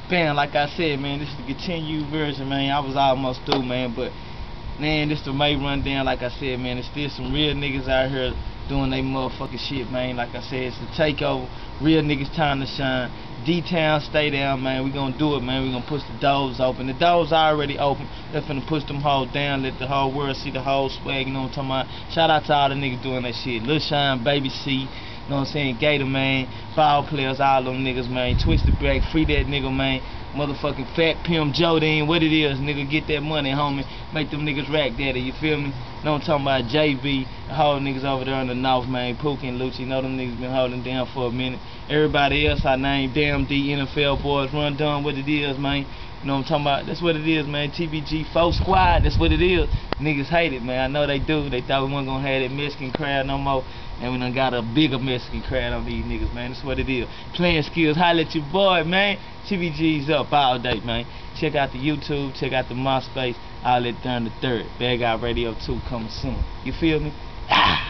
Bam, like I said, man, this is the continued version, man. I was almost through, man, but man, this the May rundown. Like I said, man, there's still some real niggas out here doing they motherfucking shit, man. Like I said, it's the takeover. Real niggas time to shine. D-Town, stay down, man. We gonna do it, man. We gonna push the doors open. The doors already open. They're finna push them hoes down. Let the whole world see the whole swag. You know what I'm talking about? Shout out to all the niggas doing that shit. Lil Shine, Baby C. You know what I'm saying? Gator, man. Ball players, all them niggas, man. Twisted Black, free that nigga, man. Motherfucking Fat Pimp Jodine, what it is, nigga, get that money, homie. Make them niggas rack daddy, you feel me? Know what I'm talking about? JV, the whole niggas over there in the north, man. Pookie and Lucci, know them niggas been holding down for a minute. Everybody else I named, Damn D, NFL boys, run down what it is, man. You know what I'm talking about? That's what it is, man. TBG 4 Squad, that's what it is. Niggas hate it, man. I know they do. They thought we wasn't gonna have that Mexican crowd no more. And we done got a bigger Mexican crowd on these niggas, man. That's what it is. Playing skills, holla at your boy, man. TBG's up all day, man. Check out the YouTube, check out the MySpace. I'll let down the third. Bad Guy Radio 2 coming soon. You feel me? Ah!